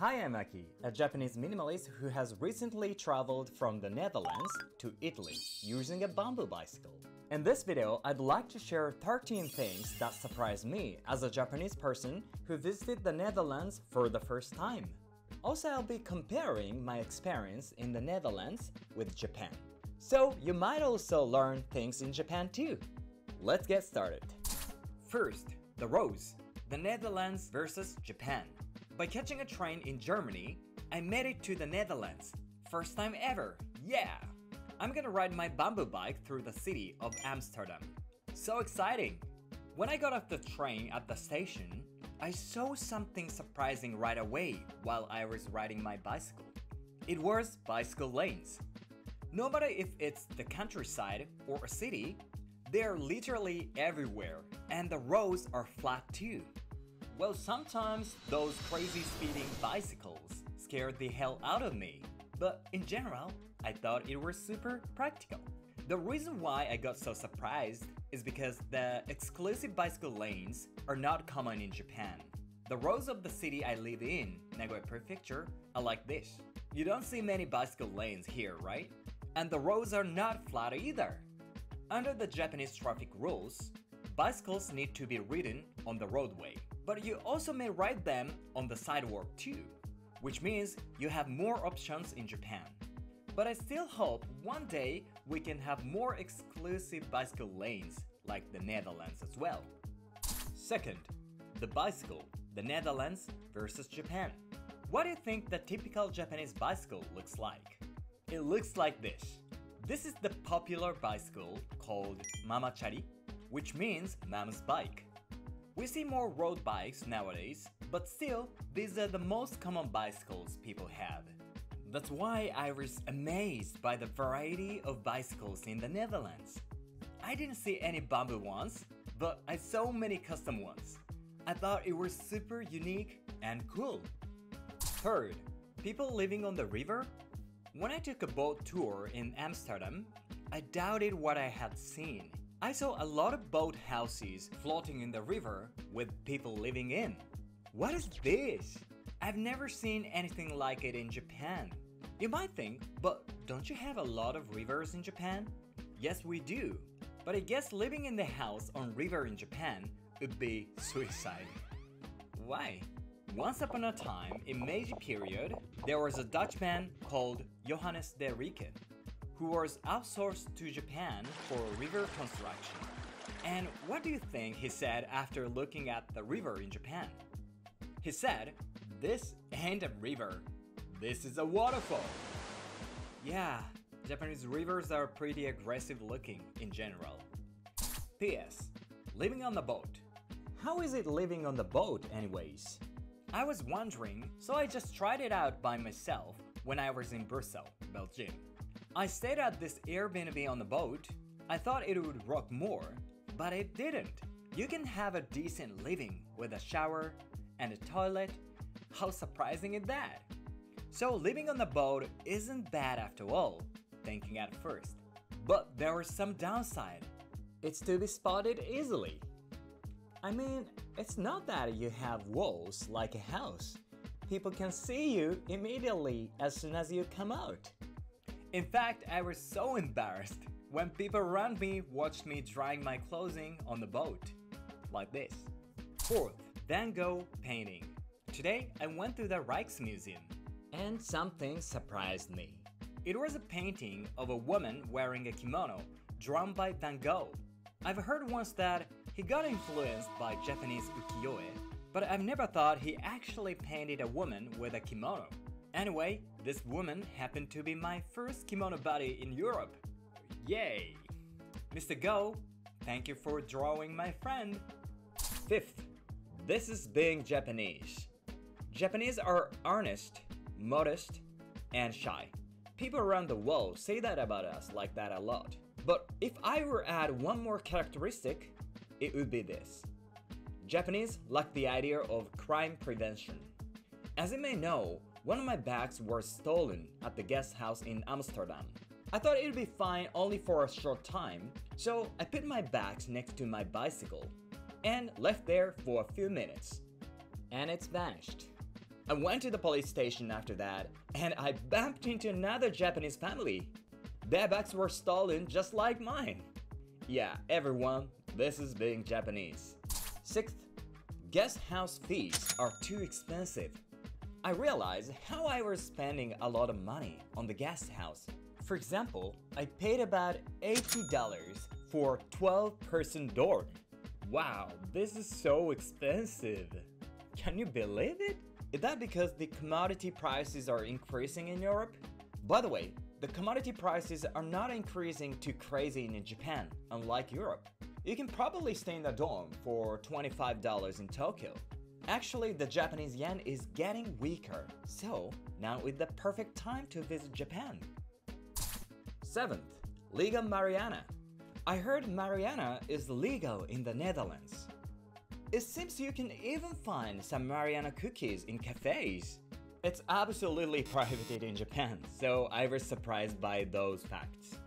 Hi, I'm Aki, a Japanese minimalist who has recently traveled from the Netherlands to Italy using a bamboo bicycle. In this video, I'd like to share 13 things that surprised me as a Japanese person who visited the Netherlands for the first time. Also, I'll be comparing my experience in the Netherlands with Japan. So you might also learn things in Japan too. Let's get started. First, the roads. The Netherlands versus Japan. By catching a train in Germany, I made it to the Netherlands. First time ever, yeah! I'm gonna ride my bamboo bike through the city of Amsterdam. So exciting! When I got off the train at the station, I saw something surprising right away while I was riding my bicycle. It was bicycle lanes. No matter if it's the countryside or a city, they're literally everywhere, and the roads are flat too. Well, sometimes those crazy speeding bicycles scared the hell out of me, but in general, I thought it was super practical. The reason why I got so surprised is because the exclusive bicycle lanes are not common in Japan. The roads of the city I live in, Nagoya Prefecture, are like this. You don't see many bicycle lanes here, right? And the roads are not flat either. Under the Japanese traffic rules, bicycles need to be ridden on the roadway, but you also may ride them on the sidewalk too, which means you have more options in Japan. But I still hope one day we can have more exclusive bicycle lanes like the Netherlands as well. Second, the bicycle, the Netherlands versus Japan. What do you think the typical Japanese bicycle looks like? It looks like this. This is the popular bicycle called mamachari, which means mom's bike. We see more road bikes nowadays, but still, these are the most common bicycles people have. That's why I was amazed by the variety of bicycles in the Netherlands. I didn't see any bamboo ones, but I saw many custom ones. I thought it was super unique and cool. Third, people living on the river. When I took a boat tour in Amsterdam, I doubted what I had seen. I saw a lot of boat houses floating in the river with people living in. What is this? I've never seen anything like it in Japan. You might think, but don't you have a lot of rivers in Japan? Yes, we do. But I guess living in the house on river in Japan would be suicide. Why? Once upon a time, in Meiji period, there was a Dutchman called Johannes de Ricke, who was outsourced to Japan for river construction. And what do you think he said after looking at the river in Japan? He said, "This ain't a river, this is a waterfall." Yeah, Japanese rivers are pretty aggressive looking in general. P.S. Living on the boat. How is it living on the boat anyways? I was wondering, so I just tried it out by myself when I was in Brussels, Belgium. I stayed at this Airbnb on the boat. I thought it would rock more, but it didn't. You can have a decent living with a shower and a toilet. How surprising is that? So living on the boat isn't bad after all, thinking at first. But there was some downside. It's to be spotted easily. I mean, it's not that you have walls like a house. People can see you immediately as soon as you come out. In fact, I was so embarrassed when people around me watched me drying my clothing on the boat. Like this. Fourth, Van Gogh painting. Today, I went to the Rijksmuseum. And something surprised me. It was a painting of a woman wearing a kimono drawn by Van Gogh. I've heard once that he got influenced by Japanese ukiyo-e, but I've never thought he actually painted a woman with a kimono. Anyway, this woman happened to be my first kimono buddy in Europe. Yay! Mr. Gogh, thank you for drawing my friend. Fifth, this is being Japanese. Japanese are honest, modest, and shy. People around the world say that about us like that a lot. But if I were to add one more characteristic, it would be this. Japanese lack the idea of crime prevention. As you may know, one of my bags was stolen at the guest house in Amsterdam. I thought it would be fine only for a short time, so I put my bags next to my bicycle and left there for a few minutes. And it's vanished. I went to the police station after that, and I bumped into another Japanese family. Their bags were stolen just like mine. Yeah, everyone, this is being Japanese. 6th, guest house fees are too expensive. I realized how I was spending a lot of money on the guest house. For example, I paid about $80 for 12-person dorm. Wow, this is so expensive. Can you believe it? Is that because the commodity prices are increasing in Europe? By the way, the commodity prices are not increasing too crazy in Japan, unlike Europe. You can probably stay in a dorm for $25 in Tokyo. Actually, the Japanese yen is getting weaker, so now is the perfect time to visit Japan. 7th, legal Mariana. I heard Mariana is legal in the Netherlands. It seems you can even find some Mariana cookies in cafes. It's absolutely prohibited in Japan, so I was surprised by those facts.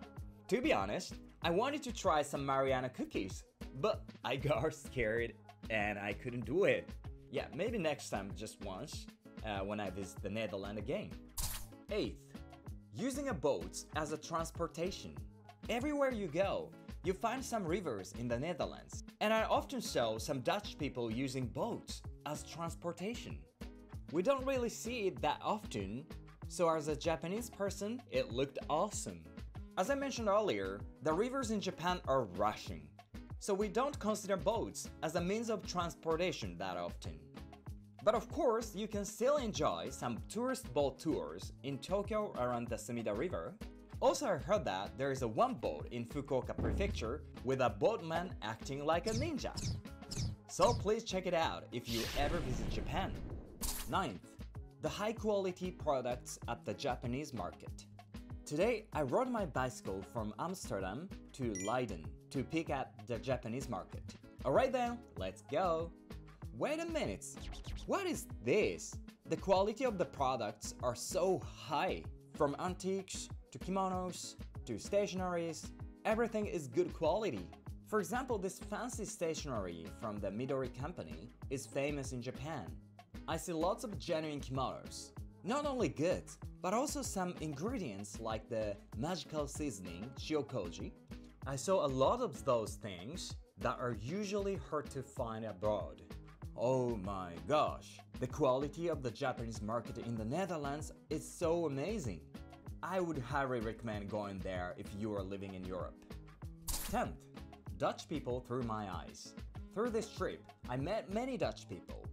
To be honest, I wanted to try some Mariana cookies, but I got scared and I couldn't do it. Yeah, maybe next time, just once, when I visit the Netherlands again. 8th, using a boat as a transportation. Everywhere you go, you find some rivers in the Netherlands, and I often saw some Dutch people using boats as transportation. We don't really see it that often, so as a Japanese person, it looked awesome. As I mentioned earlier, the rivers in Japan are rushing, so we don't consider boats as a means of transportation that often. But of course, you can still enjoy some tourist boat tours in Tokyo around the Sumida River. Also, I heard that there is one boat in Fukuoka Prefecture with a boatman acting like a ninja. So please check it out if you ever visit Japan. 9th, the high quality products at the Japanese market. Today, I rode my bicycle from Amsterdam to Leiden to pick up the Japanese market. Alright then, let's go! Wait a minute, what is this? The quality of the products are so high. From antiques to kimonos to stationaries, everything is good quality. For example, this fancy stationery from the Midori company is famous in Japan. I see lots of genuine kimonos. Not only good, but also some ingredients like the magical seasoning shiokoji. I saw a lot of those things that are usually hard to find abroad. Oh my gosh, the quality of the Japanese market in the Netherlands is so amazing. I would highly recommend going there if you are living in Europe. 10th, Dutch people through my eyes. Through this trip, I met many Dutch people.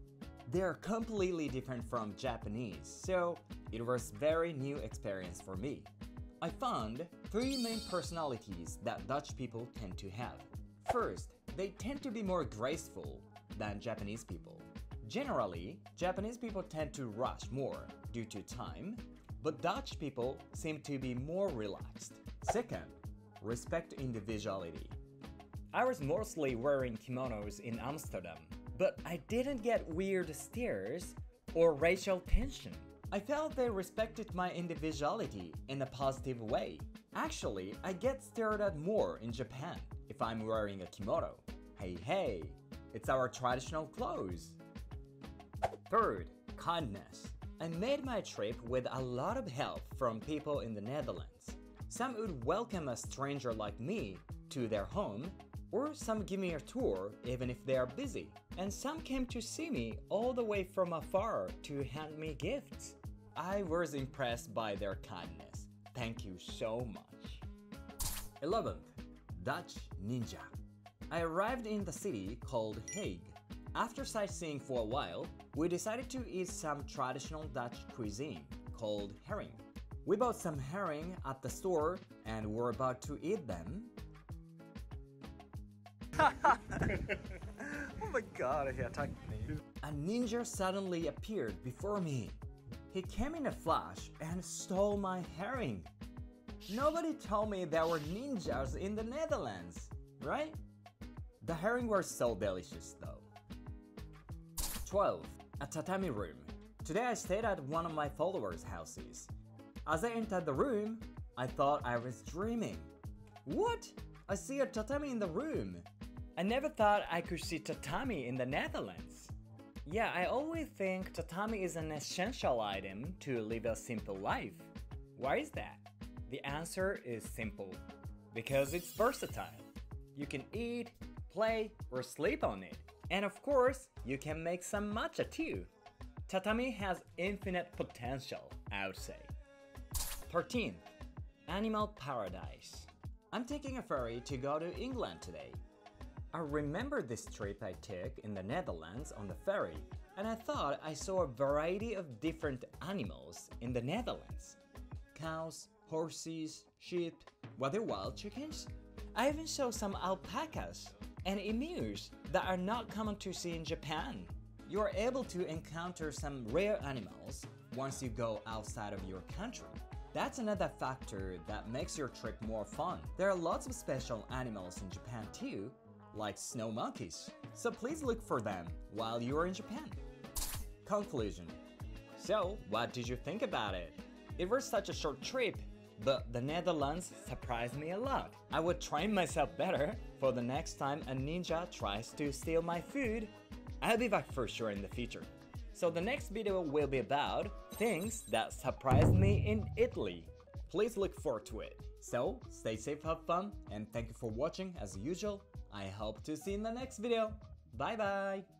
They are completely different from Japanese, so it was a very new experience for me. I found 3 main personalities that Dutch people tend to have. First, they tend to be more graceful than Japanese people. Generally, Japanese people tend to rush more due to time, but Dutch people seem to be more relaxed. Second, respect individuality. I was mostly wearing kimonos in Amsterdam, but I didn't get weird stares or racial tension. I felt they respected my individuality in a positive way. Actually, I get stared at more in Japan if I'm wearing a kimono. Hey, it's our traditional clothes. Third, kindness. I made my trip with a lot of help from people in the Netherlands. Some would welcome a stranger like me to their home, or some give me a tour even if they are busy. And some came to see me all the way from afar to hand me gifts. I was impressed by their kindness. Thank you so much. 11th, Dutch Ninja. I arrived in the city called Hague. After sightseeing for a while, we decided to eat some traditional Dutch cuisine called herring. We bought some herring at the store and were about to eat them. Oh my god, he attacked me. A ninja suddenly appeared before me. He came in a flash and stole my herring. Nobody told me there were ninjas in the Netherlands, right? The herring were so delicious though. 12. A tatami room. Today I stayed at one of my followers' houses. As I entered the room, I thought I was dreaming. What? I see a tatami in the room. I never thought I could see tatami in the Netherlands. Yeah, I always think tatami is an essential item to live a simple life. Why is that? The answer is simple. Because it's versatile. You can eat, play, or sleep on it. And of course, you can make some matcha too. Tatami has infinite potential, I would say. 13. Animal Paradise. I'm taking a ferry to go to England today. I remember this trip I took in the Netherlands on the ferry, and I thought I saw a variety of different animals in the Netherlands. Cows, horses, sheep, were there wild chickens? I even saw some alpacas and emus that are not common to see in Japan. You are able to encounter some rare animals once you go outside of your country. That's another factor that makes your trip more fun. There are lots of special animals in Japan too, like snow monkeys, so please look for them while you are in Japan. Conclusion. So, what did you think about it? It was such a short trip, but the Netherlands surprised me a lot. I would train myself better for the next time a ninja tries to steal my food. I'll be back for sure in the future. So the next video will be about things that surprised me in Italy. Please look forward to it. So stay safe, have fun, and thank you for watching as usual. I hope to see you in the next video. Bye bye!